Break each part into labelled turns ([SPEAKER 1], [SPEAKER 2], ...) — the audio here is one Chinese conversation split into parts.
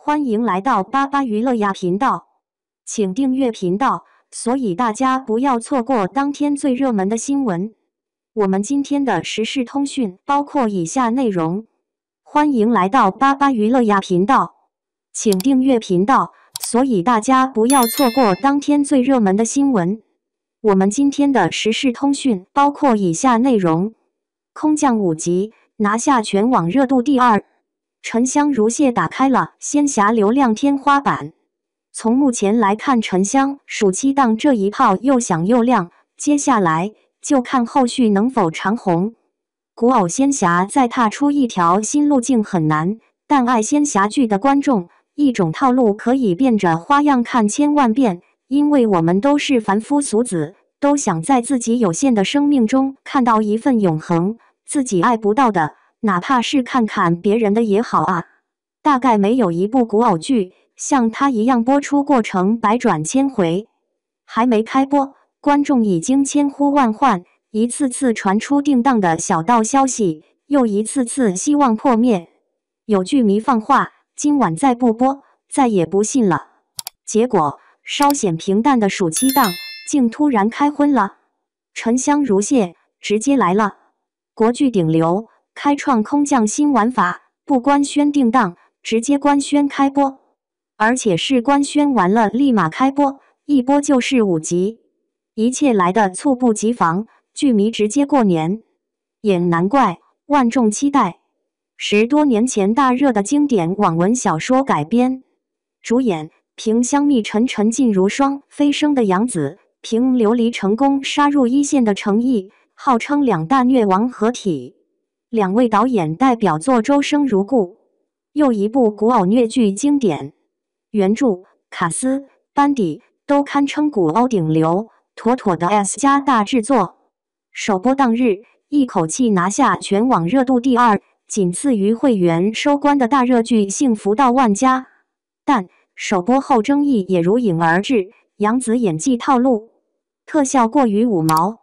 [SPEAKER 1] 欢迎来到巴巴娱乐呀频道，请订阅频道，所以大家不要错过当天最热门的新闻。我们今天的时事通讯包括以下内容：欢迎来到巴巴娱乐呀频道，请订阅频道，所以大家不要错过当天最热门的新闻。我们今天的时事通讯包括以下内容：空降5级，拿下全网热度第2。沉香如屑打开了仙侠流量天花板。从目前来看，沉香暑期档这一炮又响又亮，接下来就看后续能否长红。古偶仙侠再踏出一条新路径很难，但爱仙侠剧的观众，一种套路可以变着花样看千万遍，因为我们都是凡夫俗子，都想在自己有限的生命中看到一份永恒，自己爱不到的，哪怕是看看别人的也好啊。大概没有一部古偶剧像它一样播出过程百转千回，还没开播，观众已经千呼万唤，一次次传出定档的小道消息，又一次次希望破灭。有剧迷放话，今晚再不播，再也不信了。结果稍显平淡的暑期档竟突然开荤了，沉香如屑直接来了，国剧顶流开创空降新玩法，不官宣定档，直接官宣开播，而且是官宣完了立马开播，一播就是5集，一切来得猝不及防，剧迷直接过年，也难怪万众期待。10多年前大热的经典网文小说改编，主演凭香蜜沉沉烬如霜飞升的杨紫，凭琉璃成功杀入一线的程毅，号称2大虐王合体。2位导演代表作周生如故，又一部古偶虐剧经典，原著、卡斯、班底都堪称古偶顶流，妥妥的 S 加大制作。首播当日，一口气拿下全网热度第2，仅次于会员收官的大热剧《幸福到万家》。但首播后争议也如影而至，杨紫演技套路，特效过于5毛，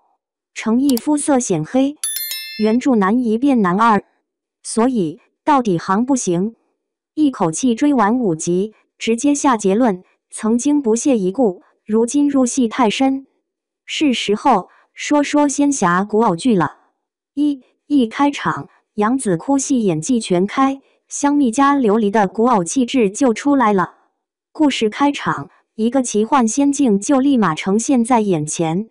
[SPEAKER 1] 程毅肤色显黑，原著难1变难2，所以到底行不行？一口气追完5集，直接下结论，曾经不屑一顾，如今入戏太深，是时候说说仙侠古偶剧了。一开场，杨紫哭戏演技全开，香蜜加琉璃的古偶气质就出来了。故事开场，一个奇幻仙境就立马呈现在眼前，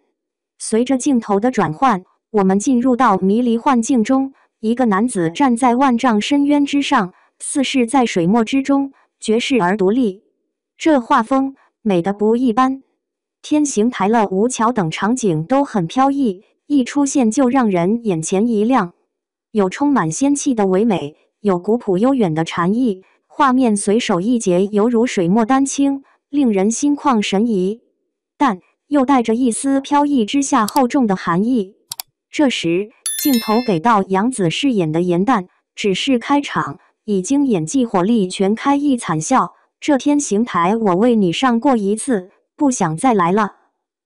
[SPEAKER 1] 随着镜头的转换，我们进入到迷离幻境中，一个男子站在万丈深渊之上，似是在水墨之中，绝世而独立。这画风美得不一般，天行台了吴桥等场景都很飘逸，一出现就让人眼前一亮。有充满仙气的唯美，有古朴悠远的禅意，画面随手一截犹如水墨丹青，令人心旷神怡，但又带着一丝飘逸之下厚重的寒意。这时镜头给到杨紫饰演的严旦，只是开场已经演技火力全开，一惨笑，这天行台我为你上过一次，不想再来了。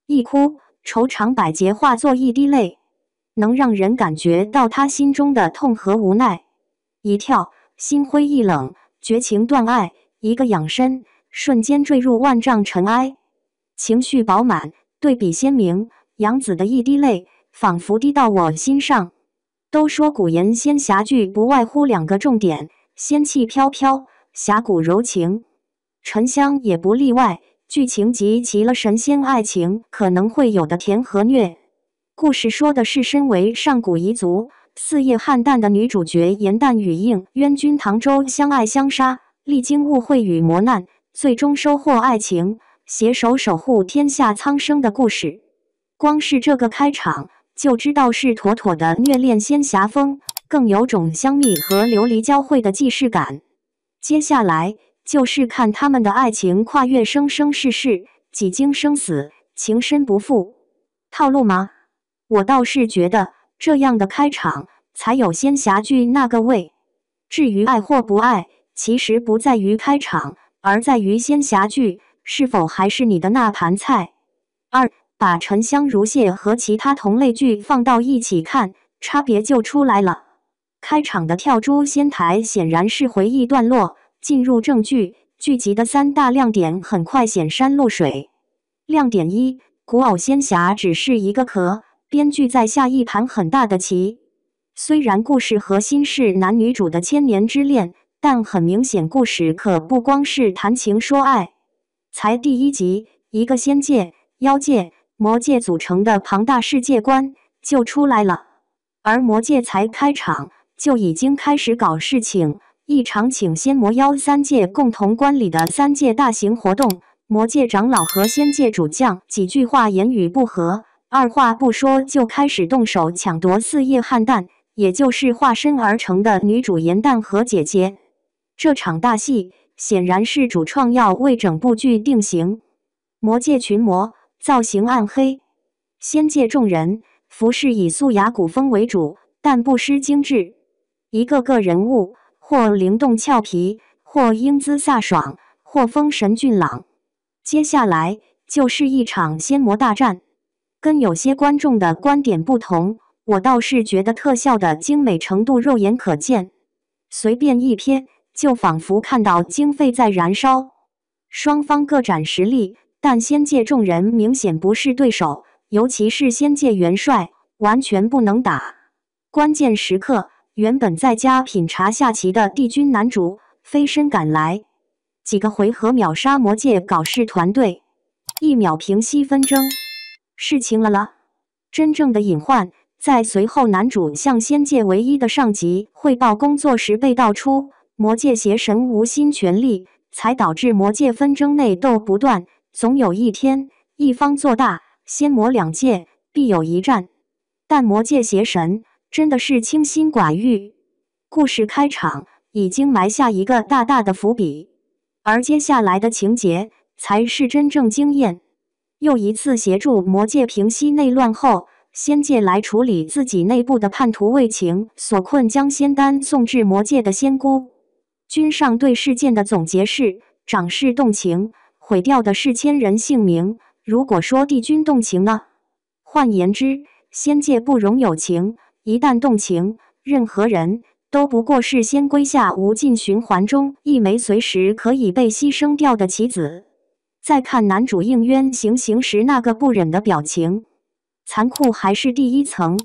[SPEAKER 1] 一哭，愁肠百结化作一滴泪，能让人感觉到他心中的痛和无奈。一跳，心灰意冷，绝情断爱，一个仰身，瞬间坠入万丈尘埃，情绪饱满，对比鲜明，杨紫的一滴泪仿佛滴到我心上。都说古言仙侠剧不外乎2个重点，仙气飘飘，侠骨柔情，沉香也不例外，剧情集齐了神仙爱情可能会有的甜和虐。故事说的是身为上古彝族四叶汉旦的女主角严旦与应渊君唐周相爱相杀，历经误会与磨难，最终收获爱情，携手守护天下苍生的故事。光是这个开场就知道是妥妥的虐恋仙侠风，更有种香蜜和琉璃交汇的既视感。接下来就是看他们的爱情跨越生生世世，几经生死，情深不负。套路吗？我倒是觉得这样的开场才有仙侠剧那个味。至于爱或不爱，其实不在于开场，而在于仙侠剧是否还是你的那盘菜。2. 把沉香如屑和其他同类剧放到一起看，差别就出来了。开场的跳珠仙台显然是回忆段落，进入正剧，剧集的3大亮点很快显山露水。亮点1：古偶仙侠只是一个壳，编剧在下一盘很大的棋。虽然故事核心是男女主的千年之恋，但很明显故事可不光是谈情说爱。才第1集，一个仙界、妖界、魔界组成的庞大世界观就出来了，而魔界才开场就已经开始搞事情。一场请仙魔妖3界共同观礼的3界大型活动，魔界长老和仙界主将几句话言语不合，二话不说就开始动手抢夺4叶汉蛋，也就是化身而成的女主颜淡和姐姐。这场大戏显然是主创要为整部剧定型。魔界群魔造型暗黑，仙界众人服饰以素雅古风为主，但不失精致。一个个人物或灵动俏皮，或英姿飒爽，或风神俊朗。接下来就是一场仙魔大战。跟有些观众的观点不同，我倒是觉得特效的精美程度肉眼可见，随便一瞥就仿佛看到经费在燃烧。双方各展实力，但仙界众人明显不是对手，尤其是仙界元帅完全不能打。关键时刻，原本在家品茶下棋的帝君男主飞身赶来，几个回合秒杀魔界搞事团队，1秒平息纷争。事情了，真正的隐患在随后男主向仙界唯一的上级汇报工作时被道出，魔界邪神无心权力，才导致魔界纷争内斗不断，总有一天一方做大，仙魔2界必有一战。但魔界邪神真的是清心寡欲。故事开场已经埋下一个大大的伏笔，而接下来的情节才是真正惊艳。又一次协助魔界平息内乱后，仙界来处理自己内部的叛徒为情所困，将仙丹送至魔界的仙姑。君上对事件的总结是：长势动情，毁掉的是千人性命。如果说帝君动情呢？换言之，仙界不容有情，一旦动情，任何人都不过是仙归下无尽循环中一枚随时可以被牺牲掉的棋子。再看男主应渊行刑时那个不忍的表情，残酷还是第一层。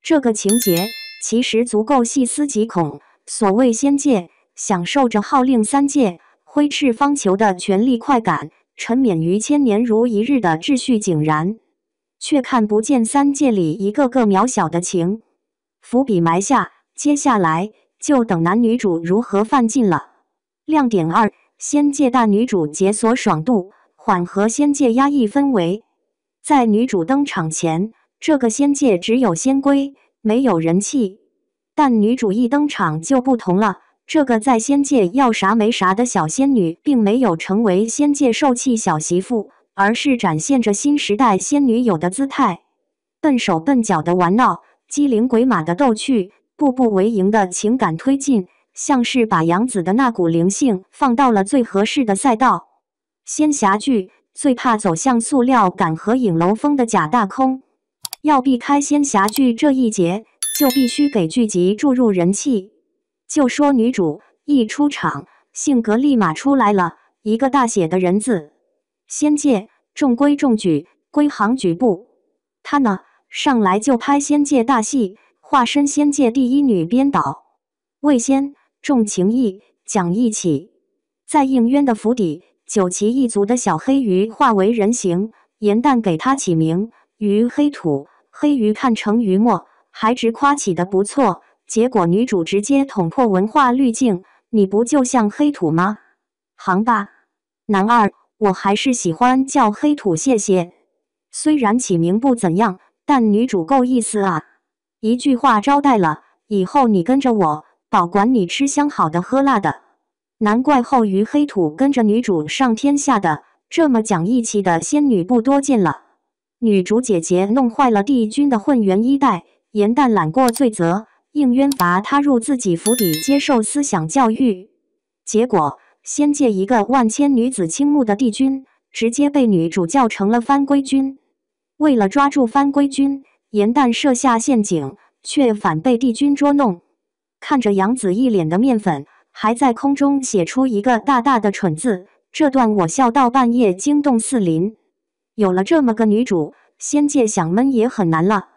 [SPEAKER 1] 这个情节其实足够细思极恐。所谓仙界，享受着号令3界、挥斥方遒的权力快感，沉湎于千年如一日的秩序井然，却看不见3界里一个个渺小的情。伏笔埋下，接下来就等男女主如何犯禁了。亮点2：仙界大女主解锁爽度，缓和仙界压抑氛围。在女主登场前，这个仙界只有仙龟，没有人气。但女主一登场就不同了，这个在仙界要啥没啥的小仙女，并没有成为仙界受气小媳妇，而是展现着新时代仙女有的姿态。笨手笨脚的玩闹，机灵鬼马的逗趣，步步为营的情感推进，像是把杨紫的那股灵性放到了最合适的赛道。仙侠剧最怕走向塑料感和影楼风的假大空，要避开仙侠剧这一节，就必须给剧集注入人气。就说女主一出场，性格立马出来了，一个大写的人字。仙界中规中矩，归行矩步。她呢，上来就拍仙界大戏，化身仙界第一女编导。为仙重情义，讲义气。在应渊的府邸，九岐一族的小黑鱼化为人形，颜淡给它起名鱼黑土，黑鱼看成鱼墨，还直夸起得不错。结果女主直接捅破文化滤镜，你不就像黑土吗？行吧。男二，我还是喜欢叫黑土谢谢。虽然起名不怎样，但女主够意思啊，一句话招待了，以后你跟着我，保管你吃香好的喝辣的。难怪后鱼黑土跟着女主上天下的，这么讲义气的仙女不多见了。女主姐姐弄坏了帝君的混元1代，颜淡揽过罪责，应渊罚她入自己府邸接受思想教育。结果仙界一个万千女子倾慕的帝君，直接被女主叫成了番规君。为了抓住番规君，颜淡设下陷阱，却反被帝君捉弄。看着杨紫一脸的面粉，还在空中写出一个大大的蠢字，这段我笑到半夜惊动四邻。有了这么个女主，仙界想闷也很难了。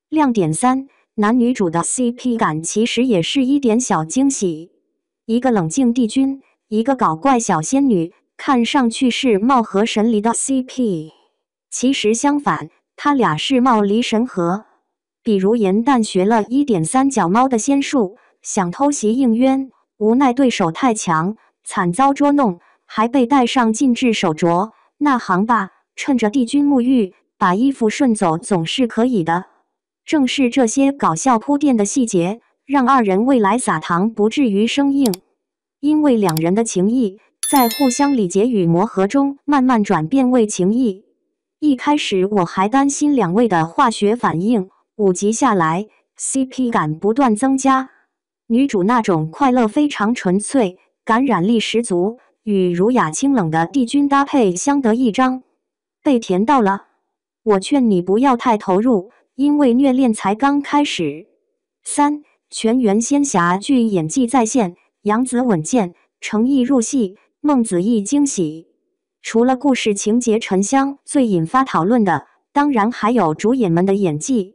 [SPEAKER 1] 亮点3：男女主的 CP 感其实也是一点小惊喜。一个冷静帝君，一个搞怪小仙女，看上去是貌合神离的 CP。其实相反，他俩是貌离神合。比如颜淡学了1.3脚猫的仙术，想偷袭应渊，无奈对手太强，惨遭捉弄，还被戴上禁制手镯。那行吧，趁着帝君沐浴，把衣服顺走总是可以的。正是这些搞笑铺垫的细节，让二人未来撒糖不至于生硬。因为两人的情谊，在互相理解与磨合中，慢慢转变为情谊。一开始我还担心两位的化学反应，5集下来 ，CP 感不断增加。女主那种快乐非常纯粹，感染力十足，与儒雅清冷的帝君搭配相得益彰，被甜到了。我劝你不要太投入，因为虐恋才刚开始。3. 全员仙侠剧演技在线，杨紫稳健，诚意入戏，孟子义惊喜。除了故事情节沉香，最引发讨论的，当然还有主演们的演技。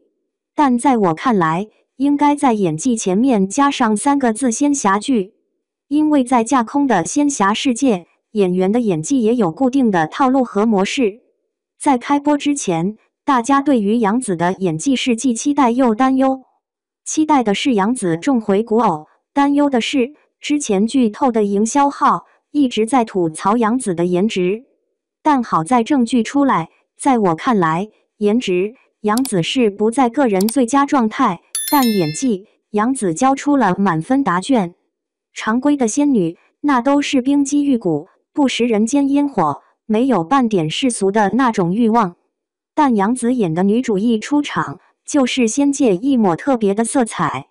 [SPEAKER 1] 但在我看来，应该在演技前面加上3个字仙侠剧，因为在架空的仙侠世界，演员的演技也有固定的套路和模式。在开播之前，大家对于杨紫的演技是既期待又担忧。期待的是杨紫重回古偶，担忧的是之前剧透的营销号一直在吐槽杨紫的颜值。但好在证据出来，在我看来，颜值杨紫是不在个人最佳状态，但演技杨紫交出了满分答卷。常规的仙女那都是冰肌玉骨，不食人间烟火，没有半点世俗的那种欲望。但杨紫演的女主一出场，就是仙界一抹特别的色彩，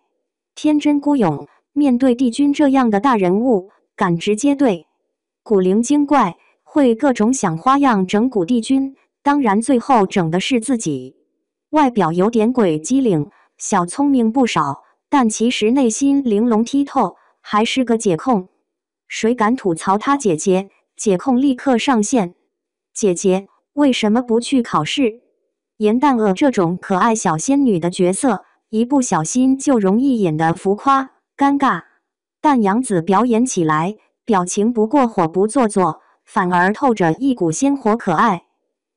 [SPEAKER 1] 天真孤勇，面对帝君这样的大人物，敢直接对古灵精怪，会各种想花样整蛊帝君，当然最后整的是自己。外表有点鬼机灵，小聪明不少，但其实内心玲珑剔透，还是个解控。谁敢吐槽他姐姐？解控立刻上线。姐姐为什么不去考试？颜淡娥这种可爱小仙女的角色，一不小心就容易演得浮夸、尴尬。但杨紫表演起来，表情不过火不做作，反而透着一股鲜活可爱，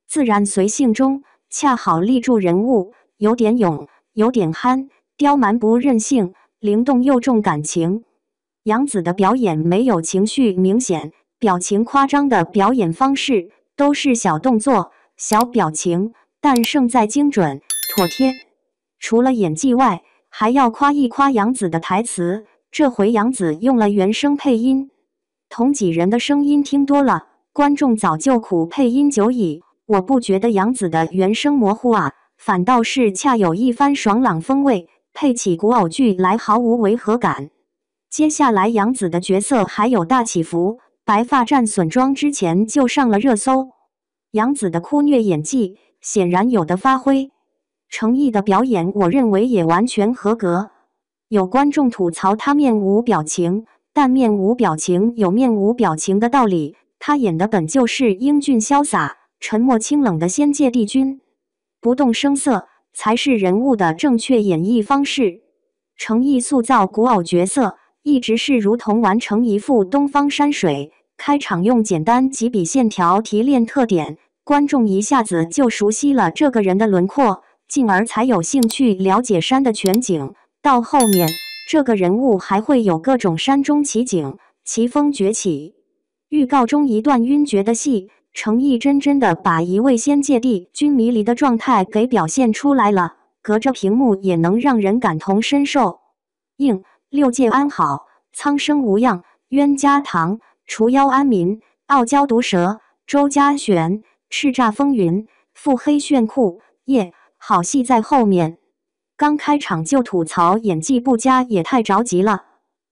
[SPEAKER 1] 自然随性中恰好立住人物，有点勇，有点憨，刁蛮不任性，灵动又重感情。杨紫的表演没有情绪明显，表情夸张的表演方式，都是小动作、小表情，但胜在精准、妥帖。除了演技外，还要夸一夸杨紫的台词。这回杨紫用了原声配音，同几人的声音听多了，观众早就苦配音久矣。我不觉得杨紫的原声模糊啊，反倒是恰有一番爽朗风味，配起古偶剧来毫无违和感。接下来杨紫的角色还有大起伏，白发战损妆之前就上了热搜。杨紫的哭虐演技显然有的发挥，诚意的表演我认为也完全合格。有观众吐槽她面无表情，但面无表情有面无表情的道理，她演的本就是英俊潇洒、沉默清冷的仙界帝君，不动声色才是人物的正确演绎方式。诚意塑造古偶角色，一直是如同完成一幅东方山水。开场用简单几笔线条提炼特点，观众一下子就熟悉了这个人的轮廓，进而才有兴趣了解山的全景。到后面，这个人物还会有各种山中奇景、奇峰崛起。预告中一段晕厥的戏，诚意真真的把一位仙界帝君迷离的状态给表现出来了，隔着屏幕也能让人感同身受。应六界安好，苍生无恙，冤家堂，除妖安民，傲娇毒舌，周家玄，叱咤风云，腹黑炫酷，好戏在后面。刚开场就吐槽演技不佳也太着急了。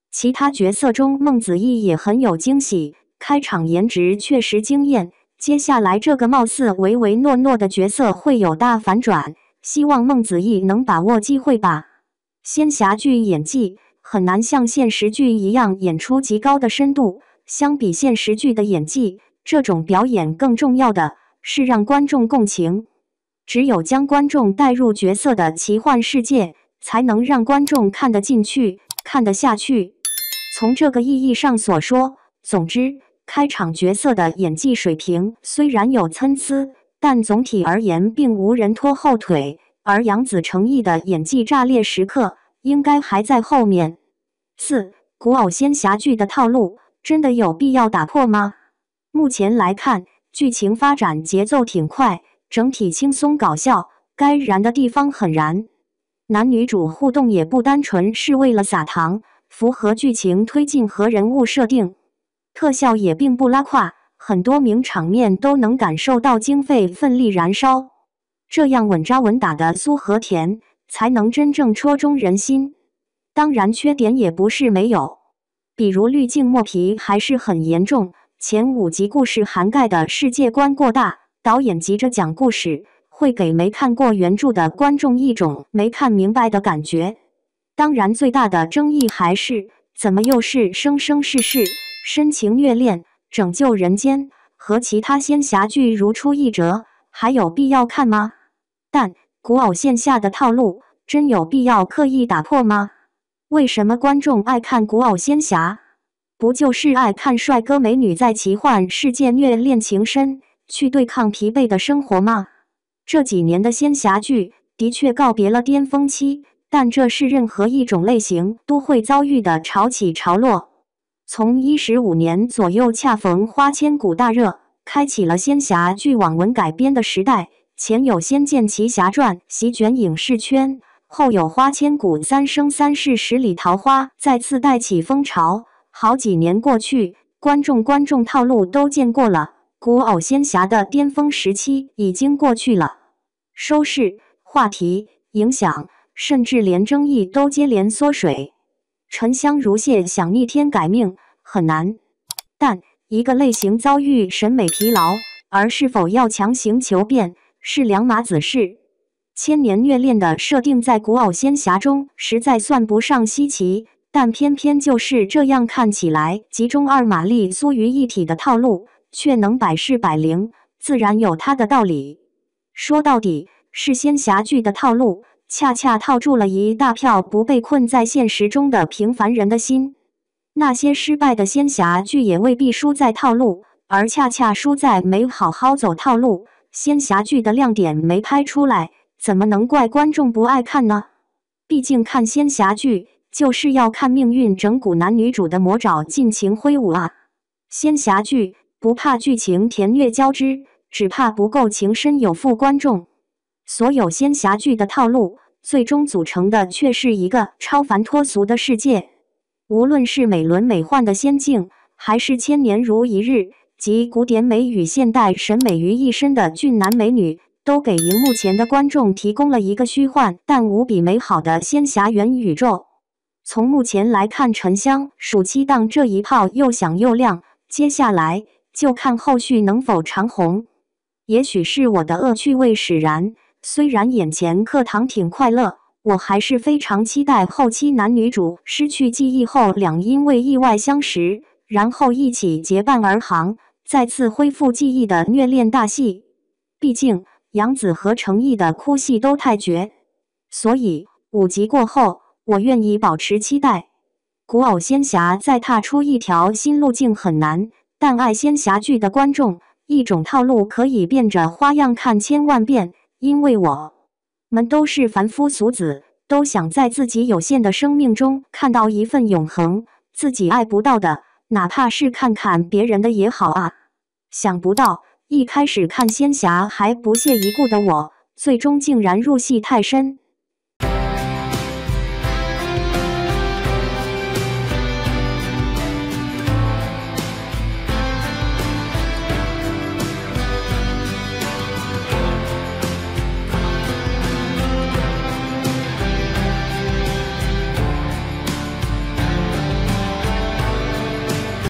[SPEAKER 1] 其他角色中孟子义也很有惊喜，开场颜值确实惊艳，接下来这个貌似唯唯诺诺的角色会有大反转，希望孟子义能把握机会吧。仙侠剧演技很难像现实剧一样演出极高的深度。相比现实剧的演技，这种表演更重要的是让观众共情。只有将观众带入角色的奇幻世界，才能让观众看得进去，看得下去。从这个意义上所说，总之，开场角色的演技水平虽然有参差，但总体而言并无人拖后腿。而杨紫诚意的演技炸裂时刻，应该还在后面。4. 古偶仙侠剧的套路真的有必要打破吗？目前来看，剧情发展节奏挺快，整体轻松搞笑，该燃的地方很燃。男女主互动也不单纯是为了撒糖，符合剧情推进和人物设定。特效也并不拉胯，很多名场面都能感受到经费奋力燃烧。这样稳扎稳打的酥和甜，才能真正戳中人心。当然，缺点也不是没有，比如滤镜磨皮还是很严重。前5集故事涵盖的世界观过大，导演急着讲故事，会给没看过原著的观众一种没看明白的感觉。当然，最大的争议还是怎么又是生生世世、深情虐恋、拯救人间，和其他仙侠剧如出一辙，还有必要看吗？但古偶线下的套路真有必要刻意打破吗？为什么观众爱看古偶仙侠？不就是爱看帅哥美女在奇幻世界虐恋情深，去对抗疲惫的生活吗？这几年的仙侠剧的确告别了巅峰期，但这是任何一种类型都会遭遇的潮起潮落。从15年左右，恰逢花千骨大热，开启了仙侠剧网文改编的时代。前有《仙剑奇侠传》席卷影视圈，后有花千骨三生三世十里桃花再次带起风潮。好几年过去，观众套路都见过了，古偶仙侠的巅峰时期已经过去了。收视、话题、影响，甚至连争议都接连缩水。沉香如屑想逆天改命很难，但一个类型遭遇审美疲劳，而是否要强行求变，是两码子事。千年虐恋的设定在古偶仙侠中实在算不上稀奇，但偏偏就是这样看起来集中二马力苏于一体的套路，却能百试百灵，自然有它的道理。说到底，是仙侠剧的套路恰恰套住了一大票不被困在现实中的平凡人的心。那些失败的仙侠剧也未必输在套路，而恰恰输在没好好走套路。仙侠剧的亮点没拍出来，怎么能怪观众不爱看呢？毕竟看仙侠剧就是要看命运整蛊男女主的魔爪尽情挥舞啊！仙侠剧不怕剧情甜虐交织，只怕不够情深有负观众。所有仙侠剧的套路，最终组成的却是一个超凡脱俗的世界。无论是美轮美奂的仙境，还是千年如一日，集古典美与现代审美于一身的俊男美女，都给荧幕前的观众提供了一个虚幻但无比美好的仙侠元宇宙。从目前来看，沉香暑期档这一炮又响又亮，接下来就看后续能否长红。也许是我的恶趣味使然，虽然眼前课堂挺快乐，我还是非常期待后期男女主失去记忆后，两因为意外相识，然后一起结伴而航，再次恢复记忆的虐恋大戏。毕竟杨紫和程毅的哭戏都太绝，所以5集过后，我愿意保持期待。古偶仙侠再踏出一条新路径很难，但爱仙侠剧的观众，一种套路可以变着花样看千万遍，因为我们都是凡夫俗子，都想在自己有限的生命中看到一份永恒，自己爱不到的，哪怕是看看别人的也好啊。想不到一开始看仙侠还不屑一顾的我，最终竟然入戏太深。